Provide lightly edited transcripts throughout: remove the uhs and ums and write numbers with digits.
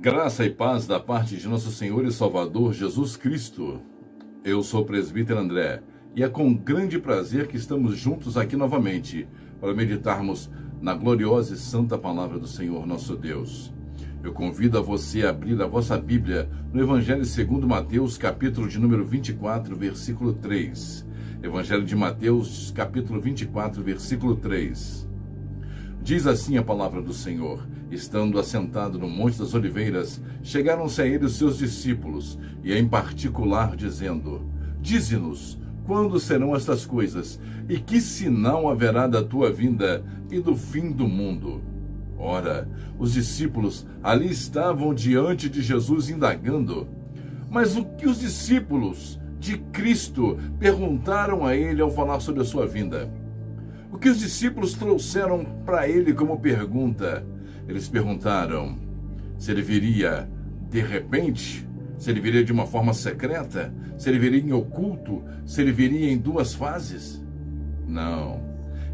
Graça e paz da parte de nosso Senhor e Salvador Jesus Cristo. Eu sou o presbítero André e é com grande prazer que estamos juntos aqui novamente para meditarmos na gloriosa e santa palavra do Senhor nosso Deus. Eu convido a você a abrir a vossa Bíblia no Evangelho segundo Mateus, capítulo de número 24, versículo 3. Evangelho de Mateus, capítulo 24, versículo 3. Diz assim a palavra do Senhor: estando assentado no Monte das Oliveiras, chegaram-se a ele os seus discípulos, e em particular dizendo: Dize-nos, quando serão estas coisas, e que sinal haverá da tua vinda e do fim do mundo? Ora, os discípulos ali estavam diante de Jesus indagando. Mas o que os discípulos de Cristo perguntaram a ele ao falar sobre a sua vinda? O que os discípulos trouxeram para ele como pergunta? Eles perguntaram se ele viria de repente, se ele viria de uma forma secreta, se ele viria em oculto, se ele viria em duas fases. Não.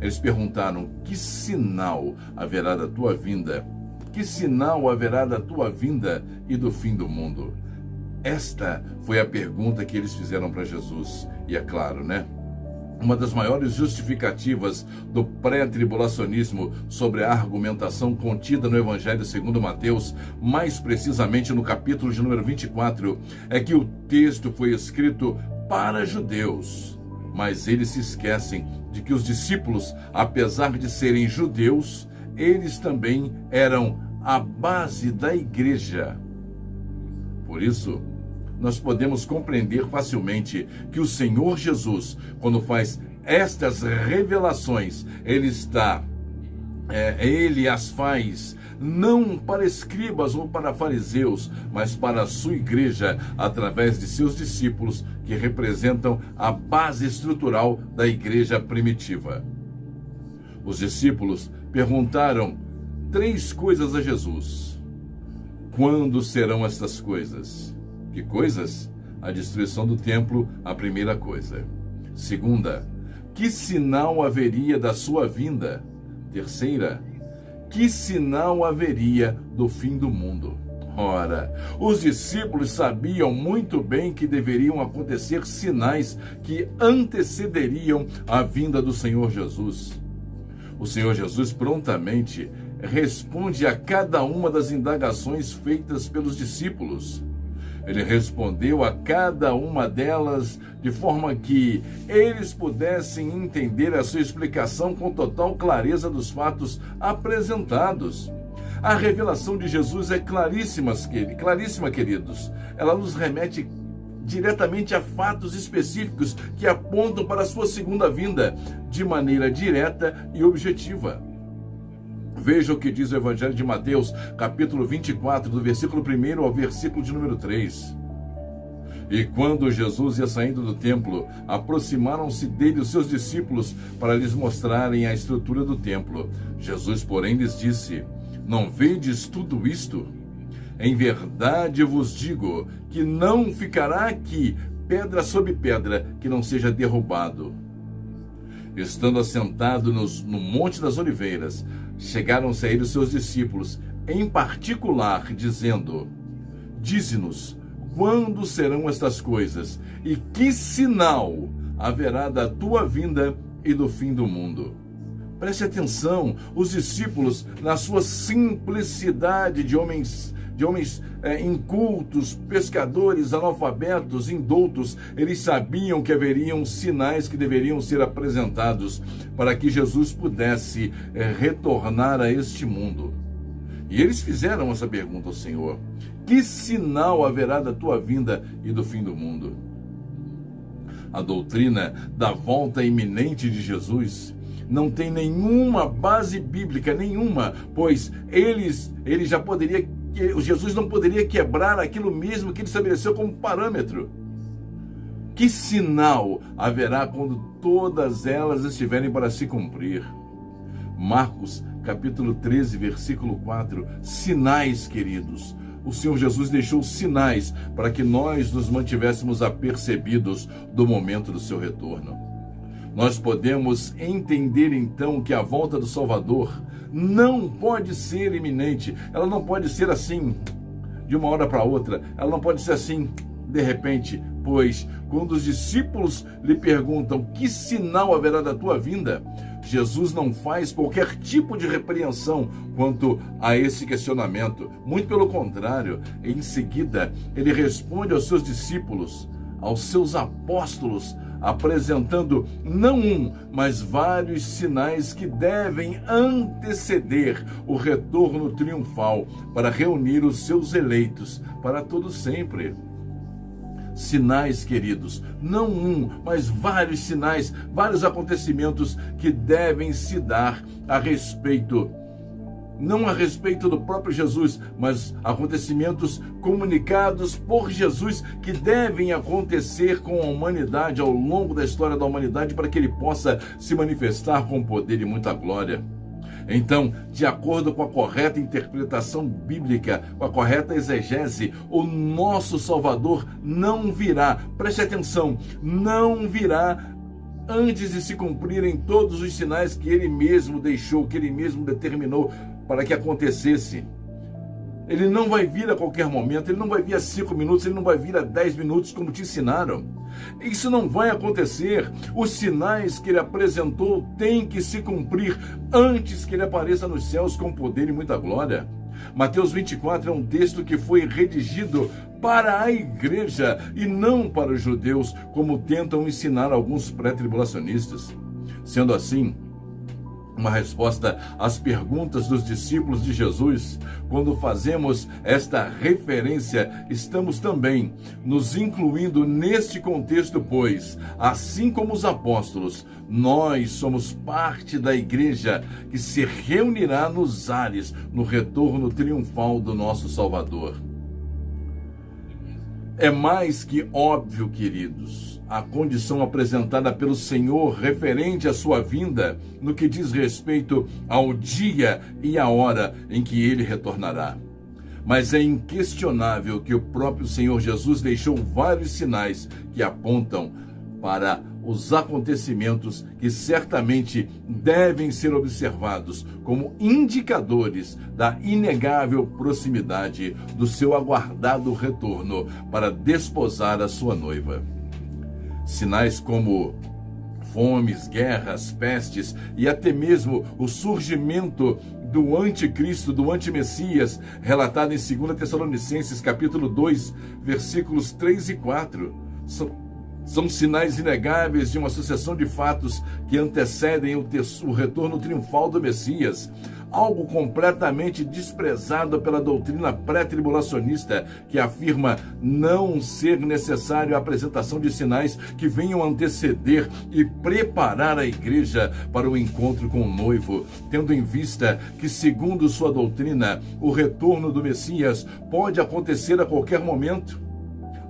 Eles perguntaram: que sinal haverá da tua vinda? Que sinal haverá da tua vinda e do fim do mundo? Esta foi a pergunta que eles fizeram para Jesus. E é claro, né? Uma das maiores justificativas do pré-tribulacionismo sobre a argumentação contida no Evangelho segundo Mateus, mais precisamente no capítulo de número 24, é que o texto foi escrito para judeus. Mas eles se esquecem de que os discípulos, apesar de serem judeus, eles também eram a base da igreja. Por isso, nós podemos compreender facilmente que o Senhor Jesus, quando faz estas revelações, ele as faz não para escribas ou para fariseus, mas para a sua igreja, através de seus discípulos, que representam a base estrutural da igreja primitiva. Os discípulos perguntaram 3 coisas a Jesus. Quando serão estas coisas? Que coisas? A destruição do templo, a primeira coisa. Segunda, que sinal haveria da sua vinda? Terceira, que sinal haveria do fim do mundo? Ora, os discípulos sabiam muito bem que deveriam acontecer sinais que antecederiam a vinda do Senhor Jesus. O Senhor Jesus prontamente responde a cada uma das indagações feitas pelos discípulos. Ele respondeu a cada uma delas de forma que eles pudessem entender a sua explicação com total clareza dos fatos apresentados. A revelação de Jesus é claríssima, queridos. Ela nos remete diretamente a fatos específicos que apontam para a sua segunda vinda, de maneira direta e objetiva. Veja o que diz o Evangelho de Mateus, capítulo 24, do versículo 1 ao versículo de número 3. E quando Jesus ia saindo do templo, aproximaram-se dele os seus discípulos para lhes mostrarem a estrutura do templo. Jesus, porém, lhes disse: Não vedes tudo isto? Em verdade vos digo que não ficará aqui pedra sobre pedra que não seja derrubado. Estando assentado no Monte das Oliveiras, chegaram-se a ele os seus discípulos, em particular, dizendo: Dize-nos, quando serão estas coisas, e que sinal haverá da tua vinda e do fim do mundo? Preste atenção, os discípulos, na sua simplicidade de homens incultos, pescadores, analfabetos, indoutos, eles sabiam que haveriam sinais que deveriam ser apresentados para que Jesus pudesse retornar a este mundo. E eles fizeram essa pergunta ao Senhor: que sinal haverá da tua vinda e do fim do mundo? A doutrina da volta iminente de Jesus não tem nenhuma base bíblica, nenhuma, pois Jesus não poderia quebrar aquilo mesmo que ele estabeleceu como parâmetro. Que sinal haverá quando todas elas estiverem para se cumprir? Marcos, capítulo 13, versículo 4. Sinais, queridos. O Senhor Jesus deixou sinais para que nós nos mantivéssemos apercebidos do momento do seu retorno. Nós podemos entender então que a volta do Salvador não pode ser iminente, ela não pode ser assim, de uma hora para outra. Ela não pode ser assim de repente, pois quando os discípulos lhe perguntam que sinal haverá da tua vinda, Jesus não faz qualquer tipo de repreensão quanto a esse questionamento. Muito pelo contrário, em seguida, ele responde aos seus discípulos, aos seus apóstolos, apresentando não um, mas vários sinais que devem anteceder o retorno triunfal para reunir os seus eleitos para todo sempre. Sinais, queridos, não um, mas vários sinais, vários acontecimentos que devem se dar a respeito, não a respeito do próprio Jesus, mas acontecimentos comunicados por Jesus que devem acontecer com a humanidade ao longo da história da humanidade para que ele possa se manifestar com poder e muita glória. Então, de acordo com a correta interpretação bíblica, com a correta exegese, o nosso Salvador não virá, preste atenção, não virá antes de se cumprirem todos os sinais que ele mesmo deixou, que ele mesmo determinou para que acontecesse. Ele não vai vir a qualquer momento, ele não vai vir a 5 minutos, ele não vai vir a 10 minutos como te ensinaram. Isso não vai acontecer. Os sinais que ele apresentou têm que se cumprir antes que ele apareça nos céus com poder e muita glória. Mateus 24 é um texto que foi redigido para a igreja e não para os judeus, como tentam ensinar alguns pré-tribulacionistas. Sendo assim, uma resposta às perguntas dos discípulos de Jesus, quando fazemos esta referência, estamos também nos incluindo neste contexto, pois, assim como os apóstolos, nós somos parte da igreja que se reunirá nos ares no retorno triunfal do nosso Salvador. É mais que óbvio, queridos, a condição apresentada pelo Senhor referente à sua vinda no que diz respeito ao dia e à hora em que ele retornará. Mas é inquestionável que o próprio Senhor Jesus deixou vários sinais que apontam para os acontecimentos que certamente devem ser observados como indicadores da inegável proximidade do seu aguardado retorno para desposar a sua noiva. Sinais como fomes, guerras, pestes e até mesmo o surgimento do anticristo, do antimessias, relatado em 2 Tessalonicenses capítulo 2, versículos 3 e 4, são sinais inegáveis de uma sucessão de fatos que antecedem o retorno triunfal do Messias, algo completamente desprezado pela doutrina pré-tribulacionista, que afirma não ser necessário a apresentação de sinais que venham anteceder e preparar a igreja para o encontro com o noivo, tendo em vista que, segundo sua doutrina, o retorno do Messias pode acontecer a qualquer momento,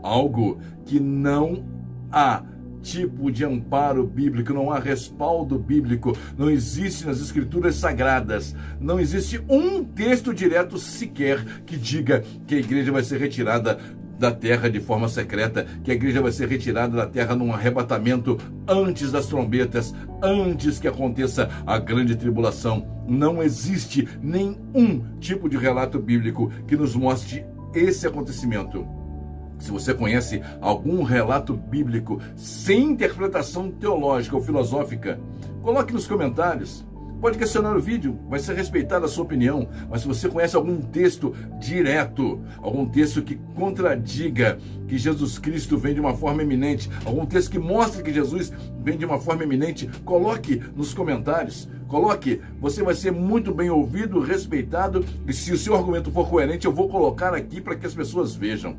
algo que não há tipo de amparo bíblico, não há respaldo bíblico, não existe nas escrituras sagradas, não existe um texto direto sequer que diga que a igreja vai ser retirada da terra de forma secreta, que a igreja vai ser retirada da terra num arrebatamento antes das trombetas, antes que aconteça a grande tribulação. Não existe nenhum tipo de relato bíblico que nos mostre esse acontecimento. Se você conhece algum relato bíblico sem interpretação teológica ou filosófica, coloque nos comentários. Pode questionar o vídeo, vai ser respeitada a sua opinião, mas se você conhece algum texto direto, algum texto que contradiga que Jesus Cristo vem de uma forma eminente, algum texto que mostre que Jesus vem de uma forma eminente, coloque nos comentários. Coloque, você vai ser muito bem ouvido, respeitado, e se o seu argumento for coerente, eu vou colocar aqui para que as pessoas vejam.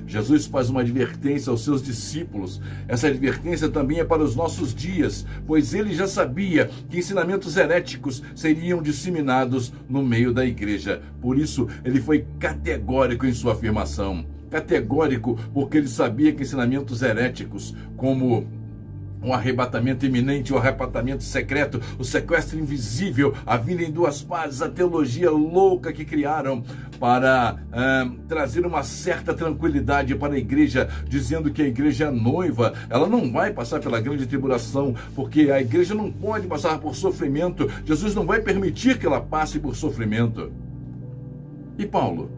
Jesus faz uma advertência aos seus discípulos. Essa advertência também é para os nossos dias, pois ele já sabia que ensinamentos heréticos seriam disseminados no meio da igreja. Por isso, ele foi categórico em sua afirmação. Categórico porque ele sabia que ensinamentos heréticos, como um arrebatamento iminente, o arrebatamento secreto, o sequestro invisível, a vinda em duas fases, a teologia louca que criaram para trazer uma certa tranquilidade para a igreja, dizendo que a igreja é noiva, ela não vai passar pela grande tribulação, porque a igreja não pode passar por sofrimento, Jesus não vai permitir que ela passe por sofrimento. E Paulo?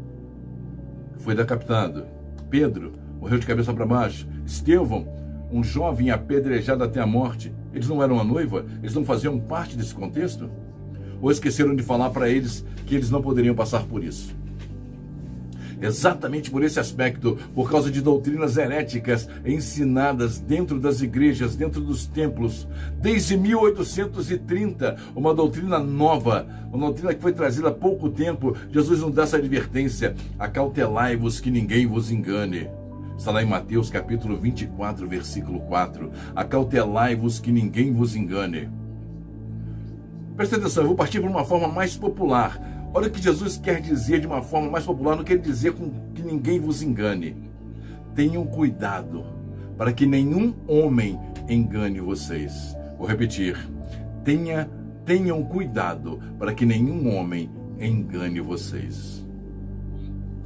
foi decapitado. Pedro morreu de cabeça para baixo. Estevão, um jovem apedrejado até a morte. Eles não eram a noiva? Eles não faziam parte desse contexto? Ou esqueceram de falar para eles que eles não poderiam passar por isso? Exatamente por esse aspecto, por causa de doutrinas heréticas ensinadas dentro das igrejas, dentro dos templos, desde 1830, uma doutrina nova, uma doutrina que foi trazida há pouco tempo. Jesus nos dá essa advertência: acautelai-vos que ninguém vos engane. Está lá em Mateus capítulo 24, versículo 4. Acautelai-vos que ninguém vos engane. Presta atenção, eu vou partir para uma forma mais popular. Olha o que Jesus quer dizer de uma forma mais popular, não quer dizer que ninguém vos engane. Tenham cuidado para que nenhum homem engane vocês. Vou repetir. Tenham cuidado para que nenhum homem engane vocês.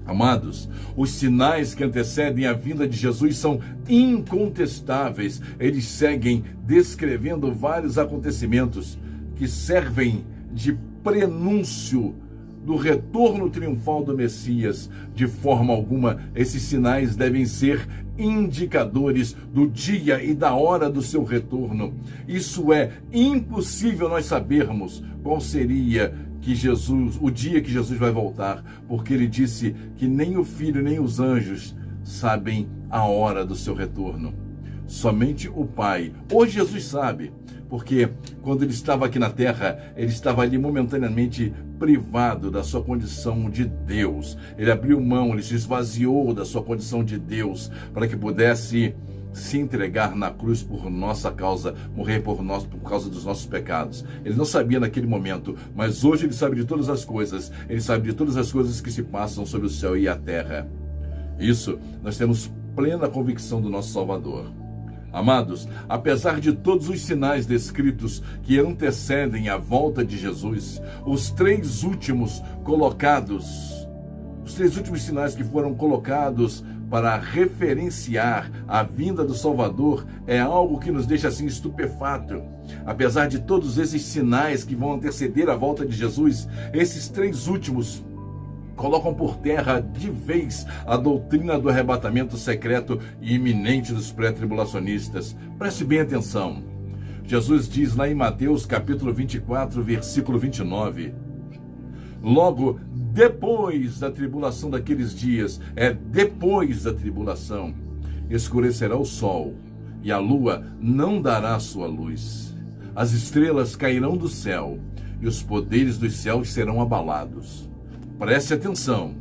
Amados, os sinais que antecedem a vinda de Jesus são incontestáveis. Eles seguem descrevendo vários acontecimentos que servem de prenúncio do retorno triunfal do Messias. De forma alguma, esses sinais devem ser indicadores do dia e da hora do seu retorno. Isso é impossível nós sabermos qual seria o dia que Jesus vai voltar, porque ele disse que nem o Filho nem os anjos sabem a hora do seu retorno. Somente o Pai. Hoje Jesus sabe, porque quando ele estava aqui na terra, ele estava ali momentaneamente privado da sua condição de Deus. Ele abriu mão, ele se esvaziou da sua condição de Deus, para que pudesse se entregar na cruz por nossa causa, morrer por nós por causa dos nossos pecados. Ele não sabia naquele momento, mas hoje ele sabe de todas as coisas. Ele sabe de todas as coisas que se passam sobre o céu e a terra. Isso, nós temos plena convicção do nosso Salvador. Amados, apesar de todos os sinais descritos que antecedem a volta de Jesus, os três últimos sinais que foram colocados para referenciar a vinda do Salvador é algo que nos deixa assim estupefato. Apesar de todos esses sinais que vão anteceder a volta de Jesus, esses três últimos colocam por terra de vez a doutrina do arrebatamento secreto e iminente dos pré-tribulacionistas. Preste bem atenção. Jesus diz lá em Mateus capítulo 24, versículo 29. Logo depois da tribulação daqueles dias, depois da tribulação, escurecerá o sol e a lua não dará sua luz. As estrelas cairão do céu e os poderes dos céus serão abalados. Preste atenção.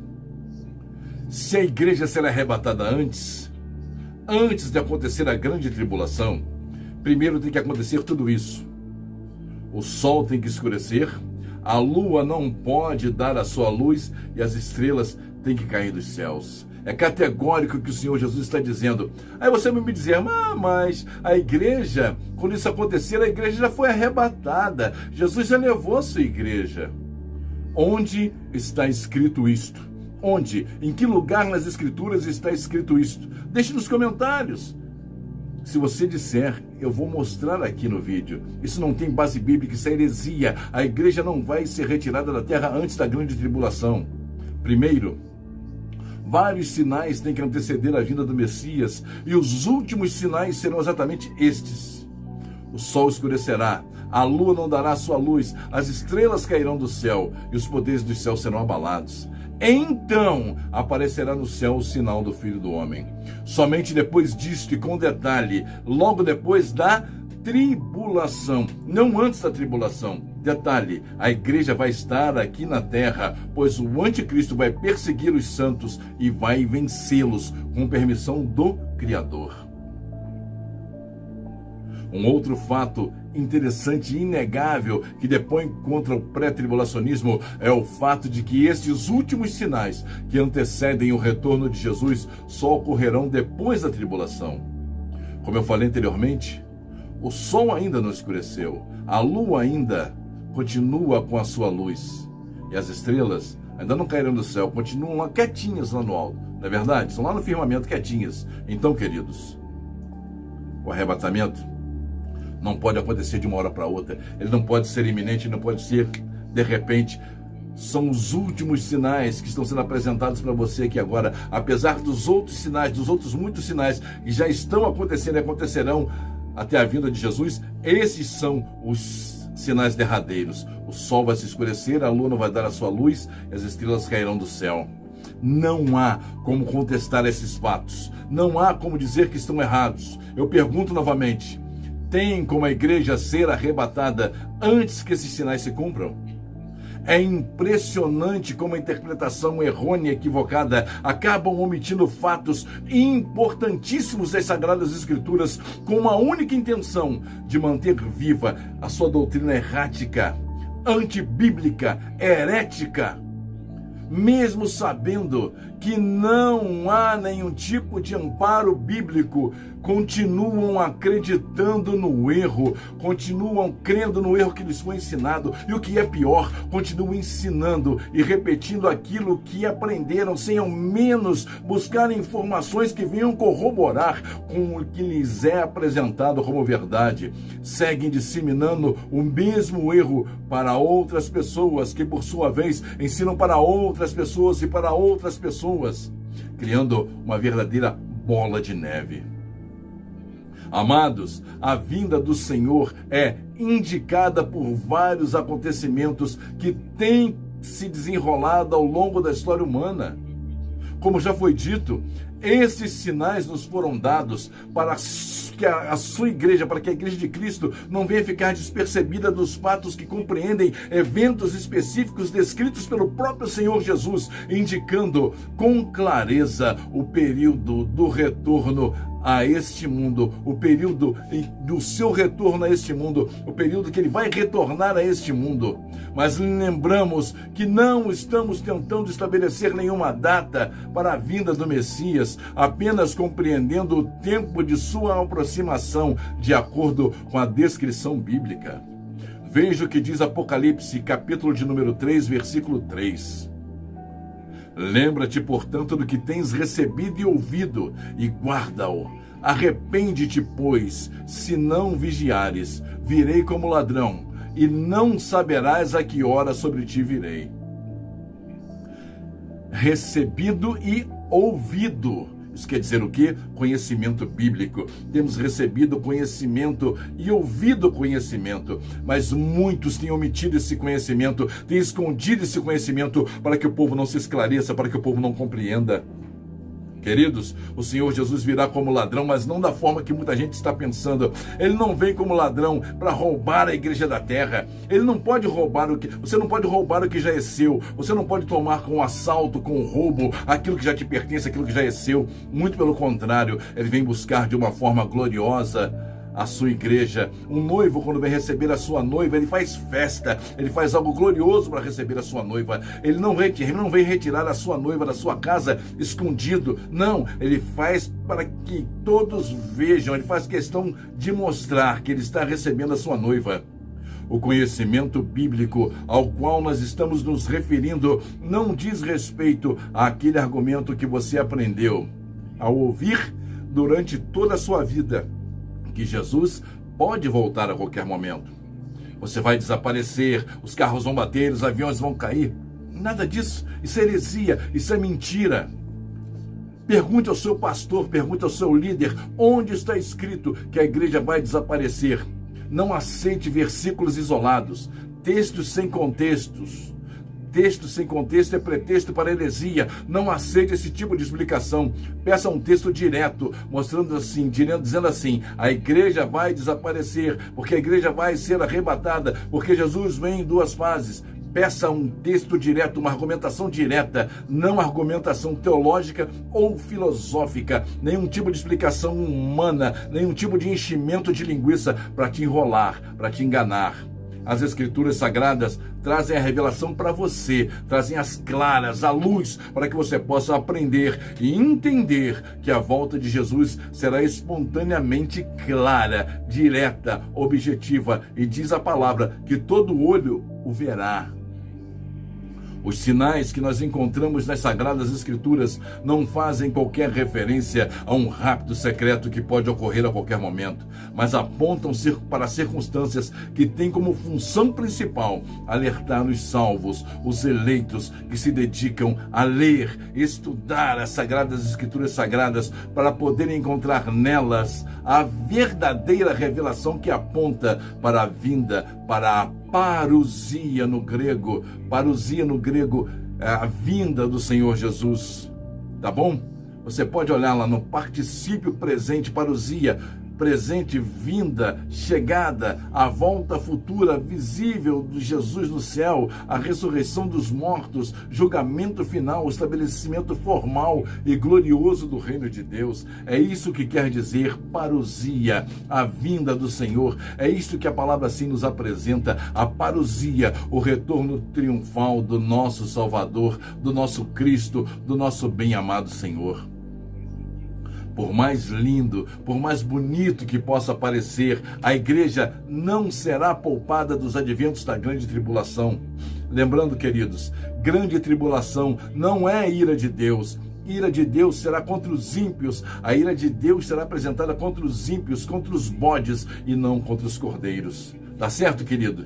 Se a igreja será arrebatada antes de acontecer a grande tribulação, primeiro tem que acontecer tudo isso. O sol tem que escurecer, a lua não pode dar a sua luz e as estrelas têm que cair dos céus. É categórico o que o Senhor Jesus está dizendo. Aí você vai me dizer, mas a igreja, quando isso acontecer, a igreja já foi arrebatada. Jesus já levou a sua igreja. Onde está escrito isto? Onde? Em que lugar nas Escrituras está escrito isto? Deixe nos comentários. Se você disser, eu vou mostrar aqui no vídeo. Isso não tem base bíblica, isso é heresia. A igreja não vai ser retirada da terra antes da grande tribulação. Primeiro, vários sinais têm que anteceder a vinda do Messias, e os últimos sinais serão exatamente estes. O sol escurecerá, a lua não dará sua luz, as estrelas cairão do céu e os poderes do céu serão abalados. Então aparecerá no céu o sinal do Filho do Homem. Somente depois disto, e com detalhe, logo depois da tribulação, não antes da tribulação. Detalhe, a igreja vai estar aqui na terra, pois o anticristo vai perseguir os santos e vai vencê-los com permissão do Criador. Um outro fato interessante e inegável que depõe contra o pré-tribulacionismo é o fato de que estes últimos sinais que antecedem o retorno de Jesus só ocorrerão depois da tribulação. Como eu falei anteriormente, o sol ainda não escureceu, a lua ainda continua com a sua luz e as estrelas ainda não caíram do céu, continuam lá quietinhas lá no alto, não é verdade? São lá no firmamento quietinhas. Então, queridos, o arrebatamento não pode acontecer de uma hora para outra. Ele não pode ser iminente, não pode ser de repente. são os últimos sinais que estão sendo apresentados para você aqui agora. Apesar dos outros sinais, dos outros muitos sinais que já estão acontecendo e acontecerão até a vinda de Jesus, esses são os sinais derradeiros. O sol vai se escurecer, a lua não vai dar a sua luz e as estrelas cairão do céu. Não há como contestar esses fatos. Não há como dizer que estão errados. Eu pergunto novamente: tem como a igreja ser arrebatada antes que esses sinais se cumpram? É impressionante como a interpretação errônea e equivocada acabam omitindo fatos importantíssimos das Sagradas Escrituras com uma única intenção de manter viva a sua doutrina errática, antibíblica, herética. Mesmo sabendo que não há nenhum tipo de amparo bíblico, continuam acreditando no erro, continuam crendo no erro que lhes foi ensinado, e o que é pior, continuam ensinando e repetindo aquilo que aprenderam, sem ao menos buscar informações que venham corroborar com o que lhes é apresentado como verdade. Seguem disseminando o mesmo erro para outras pessoas, que por sua vez ensinam para outras pessoas e para outras pessoas, criando uma verdadeira bola de neve. Amados, a vinda do Senhor é indicada por vários acontecimentos que têm se desenrolado ao longo da história humana. Como já foi dito, esses sinais nos foram dados para que a sua igreja, para que a igreja de Cristo não venha ficar despercebida dos fatos que compreendem eventos específicos descritos pelo próprio Senhor Jesus, indicando com clareza o período do retorno a este mundo, o período do seu retorno a este mundo, o período que ele vai retornar a este mundo. Mas lembramos que não estamos tentando estabelecer nenhuma data para a vinda do Messias, apenas compreendendo o tempo de sua aproximação de acordo com a descrição bíblica. Veja o que diz Apocalipse, capítulo de número 3, versículo 3. Lembra-te, portanto, do que tens recebido e ouvido, e guarda-o. Arrepende-te, pois, se não vigiares, virei como ladrão, e não saberás a que hora sobre ti virei. Recebido e ouvido. Isso quer dizer o quê? Conhecimento bíblico. Temos recebido conhecimento e ouvido conhecimento, mas muitos têm omitido esse conhecimento, têm escondido esse conhecimento para que o povo não se esclareça, para que o povo não compreenda. Queridos, o Senhor Jesus virá como ladrão, mas não da forma que muita gente está pensando. Ele não vem como ladrão para roubar a igreja da terra. Ele não pode roubar você não pode roubar o que já é seu. Você não pode tomar com assalto, com roubo, aquilo que já te pertence, aquilo que já é seu. Muito pelo contrário, ele vem buscar de uma forma gloriosa a sua igreja. Um noivo, quando vem receber a sua noiva, ele faz festa, ele faz algo glorioso para receber a sua noiva. Ele não vem retirar a sua noiva da sua casa escondido. Não, ele faz para que todos vejam, ele faz questão de mostrar que ele está recebendo a sua noiva. O conhecimento bíblico ao qual nós estamos nos referindo não diz respeito àquele argumento que você aprendeu ao ouvir durante toda a sua vida, que Jesus pode voltar a qualquer momento. Você vai desaparecer, os carros vão bater, os aviões vão cair. Nada disso. Isso é heresia, isso é mentira. Pergunte ao seu pastor, pergunte ao seu líder, onde está escrito que a igreja vai desaparecer. Não aceite versículos isolados, textos sem contextos. Texto sem contexto é pretexto para heresia. Não aceite esse tipo de explicação. Peça um texto direto, mostrando assim, dizendo assim: a igreja vai desaparecer, porque a igreja vai ser arrebatada, porque Jesus vem em duas fases. Peça um texto direto, uma argumentação direta, não argumentação teológica ou filosófica, nenhum tipo de explicação humana, nenhum tipo de enchimento de linguiça para te enrolar, para te enganar. As Escrituras Sagradas trazem a revelação para você, trazem as claras, a luz, para que você possa aprender e entender que a volta de Jesus será espontaneamente clara, direta, objetiva, e diz a palavra que todo olho o verá. Os sinais que nós encontramos nas Sagradas Escrituras não fazem qualquer referência a um rapto secreto que pode ocorrer a qualquer momento, mas apontam para circunstâncias que têm como função principal alertar os salvos, os eleitos que se dedicam a ler, estudar as Sagradas Escrituras sagradas para poderem encontrar nelas a verdadeira revelação que aponta para a vinda, para a parousia no grego. Parousia no grego é a vinda do Senhor Jesus. Tá bom? Você pode olhar lá no particípio presente, parousia, presente, vinda, chegada, a volta futura visível de Jesus no céu, a ressurreição dos mortos, julgamento final, o estabelecimento formal e glorioso do reino de Deus. É isso que quer dizer parousia, a vinda do Senhor. É isso que a palavra assim nos apresenta, a parousia, o retorno triunfal do nosso Salvador, do nosso Cristo, do nosso bem-amado Senhor. Por mais lindo, por mais bonito que possa parecer, a igreja não será poupada dos adventos da grande tribulação. Lembrando, queridos, grande tribulação não é ira de Deus. Ira de Deus será contra os ímpios. A ira de Deus será apresentada contra os ímpios, contra os bodes e não contra os cordeiros. Tá certo, querido?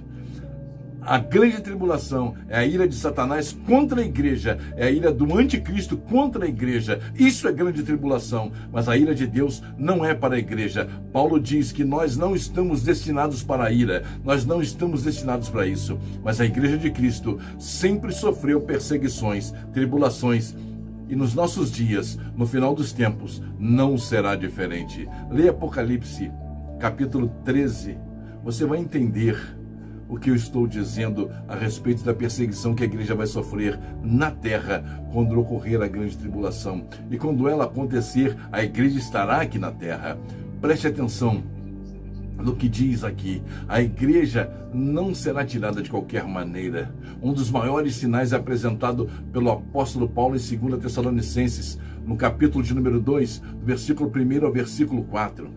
A grande tribulação é a ira de Satanás contra a igreja, é a ira do anticristo contra a igreja. Isso é grande tribulação, mas a ira de Deus não é para a igreja. Paulo diz que nós não estamos destinados para a ira, nós não estamos destinados para isso. Mas a igreja de Cristo sempre sofreu perseguições, tribulações, e nos nossos dias, no final dos tempos, não será diferente. Leia Apocalipse, capítulo 13, você vai entender o que eu estou dizendo a respeito da perseguição que a igreja vai sofrer na terra quando ocorrer a grande tribulação. E quando ela acontecer, a igreja estará aqui na terra. Preste atenção no que diz aqui. A igreja não será tirada de qualquer maneira. Um dos maiores sinais é apresentado pelo apóstolo Paulo em 2 Tessalonicenses, no capítulo de número 2, do versículo 1 ao versículo 4.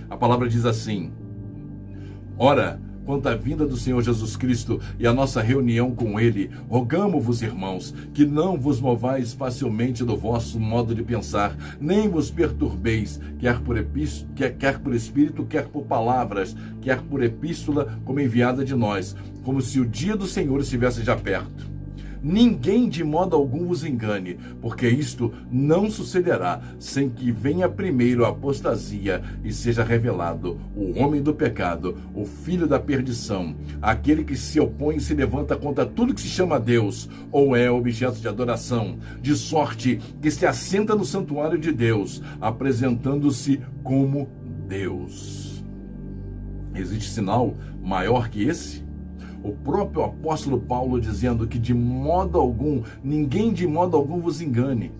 A palavra diz assim: Ora, quanto à vinda do Senhor Jesus Cristo e a nossa reunião com Ele, rogamo-vos, irmãos, que não vos movais facilmente do vosso modo de pensar, nem vos perturbeis, quer por espírito, quer por palavras, quer por epístola, como enviada de nós, como se o dia do Senhor estivesse já perto. Ninguém de modo algum vos engane, porque isto não sucederá sem que venha primeiro a apostasia e seja revelado o homem do pecado, o filho da perdição, aquele que se opõe e se levanta contra tudo que se chama Deus ou é objeto de adoração, de sorte que se assenta no santuário de Deus, apresentando-se como Deus. Existe sinal maior que esse? O próprio apóstolo Paulo dizendo que de modo algum, ninguém de modo algum vos engane.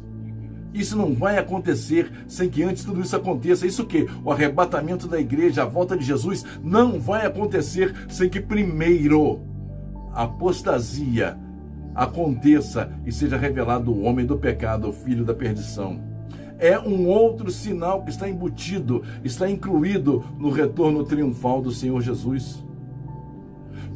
Isso não vai acontecer sem que antes tudo isso aconteça. Isso que o arrebatamento da igreja, a volta de Jesus, não vai acontecer sem que primeiro a apostasia aconteça e seja revelado o homem do pecado, o filho da perdição. É um outro sinal que está embutido, está incluído no retorno triunfal do Senhor Jesus.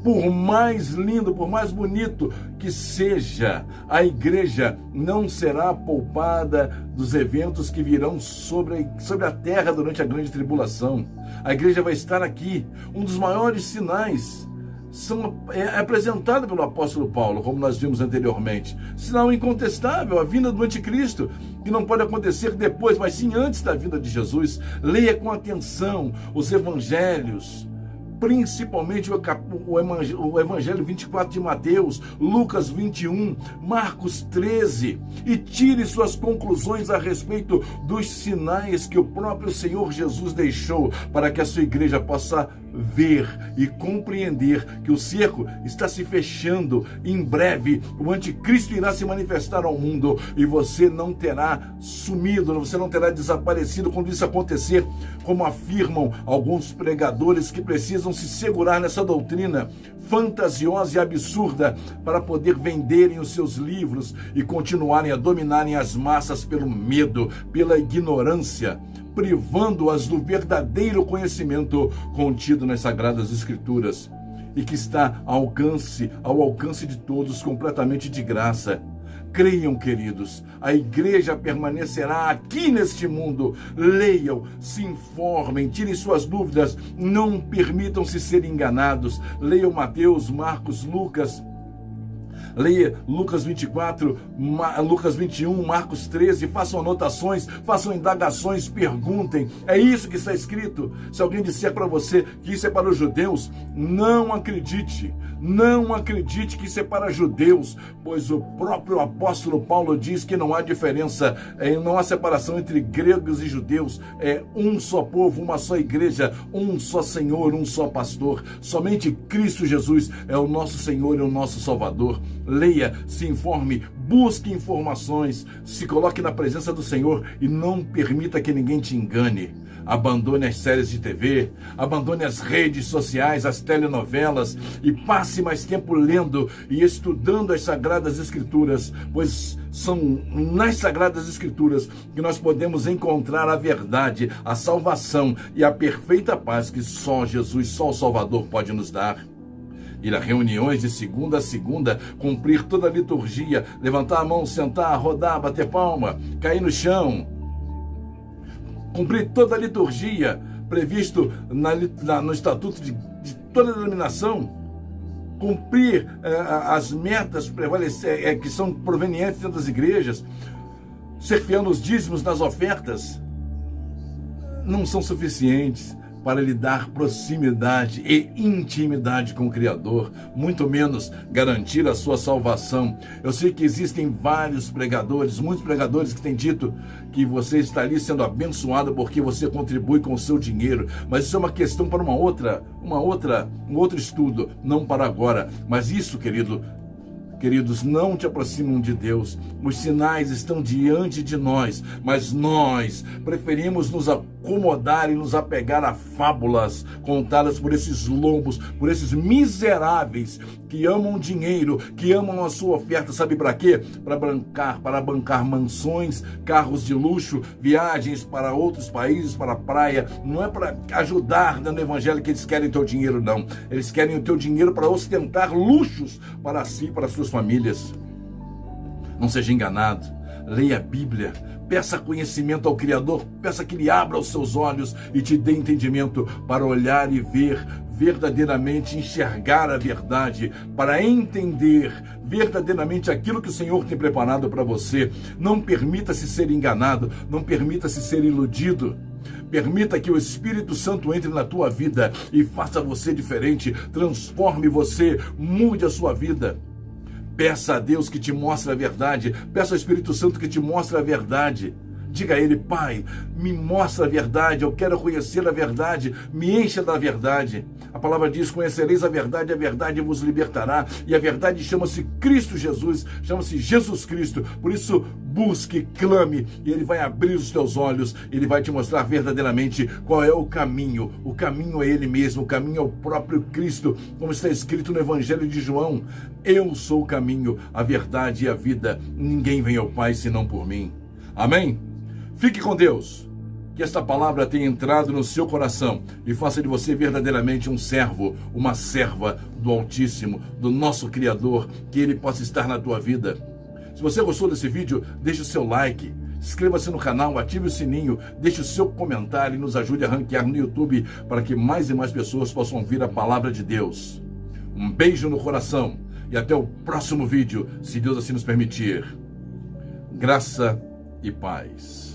Por mais lindo, por mais bonito que seja, a igreja não será poupada dos eventos que virão sobre a terra durante a grande tribulação. A igreja vai estar aqui. Um dos maiores sinais é apresentado pelo apóstolo Paulo, como nós vimos anteriormente. Sinal incontestável, a vinda do anticristo, que não pode acontecer depois, mas sim antes da vinda de Jesus. Leia com atenção os evangelhos, principalmente o Evangelho 24 de Mateus, Lucas 21, Marcos 13, e tire suas conclusões a respeito dos sinais que o próprio Senhor Jesus deixou para que a sua igreja possa ver e compreender que o cerco está se fechando. Em breve o anticristo irá se manifestar ao mundo e você não terá sumido, você não terá desaparecido quando isso acontecer, como afirmam alguns pregadores que precisam se segurar nessa doutrina fantasiosa e absurda para poder venderem os seus livros e continuarem a dominarem as massas pelo medo, pela ignorância, privando-as do verdadeiro conhecimento contido nas Sagradas Escrituras. e que está ao alcance de todos, completamente de graça. Creiam, queridos, a igreja permanecerá aqui neste mundo. Leiam, se informem, tirem suas dúvidas, não permitam-se ser enganados. Leiam Mateus, Marcos, Lucas. Leia Lucas 24, Lucas 21, Marcos 13, façam anotações, façam indagações, perguntem. É isso que está escrito. Se alguém disser para você que isso é para os judeus, não acredite. Não acredite que isso é para judeus, pois o próprio apóstolo Paulo diz que não há diferença, não há separação entre gregos e judeus. É um só povo, uma só igreja, um só Senhor, um só pastor. Somente Cristo Jesus é o nosso Senhor e o nosso Salvador. Leia, se informe, busque informações, se coloque na presença do Senhor e não permita que ninguém te engane. Abandone as séries de TV, abandone as redes sociais, as telenovelas e passe mais tempo lendo e estudando as Sagradas Escrituras, pois são nas Sagradas Escrituras que nós podemos encontrar a verdade, a salvação e a perfeita paz que só Jesus, só o Salvador pode nos dar. Ir a reuniões de segunda a segunda, cumprir toda a liturgia, levantar a mão, sentar, rodar, bater palma, cair no chão, cumprir toda a liturgia previsto no estatuto de toda a denominação, cumprir as metas que são provenientes dentro das igrejas, ser fiel nos dízimos, nas ofertas, não são suficientes para lhe dar proximidade e intimidade com o Criador, muito menos garantir a sua salvação. Eu sei que existem vários pregadores, muitos pregadores que têm dito que você está ali sendo abençoado porque você contribui com o seu dinheiro, mas isso é uma questão para um outro estudo, não para agora. Mas isso, queridos, não te aproximam de Deus. Os sinais estão diante de nós, mas nós preferimos nos acomodar e nos apegar a fábulas contadas por esses lobos, por esses miseráveis que amam dinheiro, que amam a sua oferta. Sabe para quê? Para bancar mansões, carros de luxo, viagens para outros países, para a praia. Não é para ajudar no evangelho que eles querem teu dinheiro, não. Eles querem o teu dinheiro para ostentar luxos para si e para suas famílias. Não seja enganado. Leia a Bíblia, peça conhecimento ao Criador, peça que Ele abra os seus olhos e te dê entendimento para olhar e ver verdadeiramente, enxergar a verdade, para entender verdadeiramente aquilo que o Senhor tem preparado para você. Não permita-se ser enganado, não permita-se ser iludido. Permita que o Espírito Santo entre na tua vida e faça você diferente, transforme você, mude a sua vida. Peça a Deus que te mostre a verdade. Peça ao Espírito Santo que te mostre a verdade. Diga a Ele: Pai, me mostra a verdade, eu quero conhecer a verdade, me encha da verdade. A palavra diz: conhecereis a verdade vos libertará. E a verdade chama-se Cristo Jesus, chama-se Jesus Cristo. Por isso, busque, clame, e Ele vai abrir os teus olhos, Ele vai te mostrar verdadeiramente qual é o caminho. O caminho é Ele mesmo, o caminho é o próprio Cristo, como está escrito no Evangelho de João: eu sou o caminho, a verdade e a vida, ninguém vem ao Pai senão por mim. Amém? Fique com Deus, que esta palavra tenha entrado no seu coração e faça de você verdadeiramente um servo, uma serva do Altíssimo, do nosso Criador, que Ele possa estar na tua vida. Se você gostou desse vídeo, deixe o seu like, inscreva-se no canal, ative o sininho, deixe o seu comentário e nos ajude a ranquear no YouTube para que mais e mais pessoas possam ouvir a palavra de Deus. Um beijo no coração e até o próximo vídeo, se Deus assim nos permitir. Graça e paz.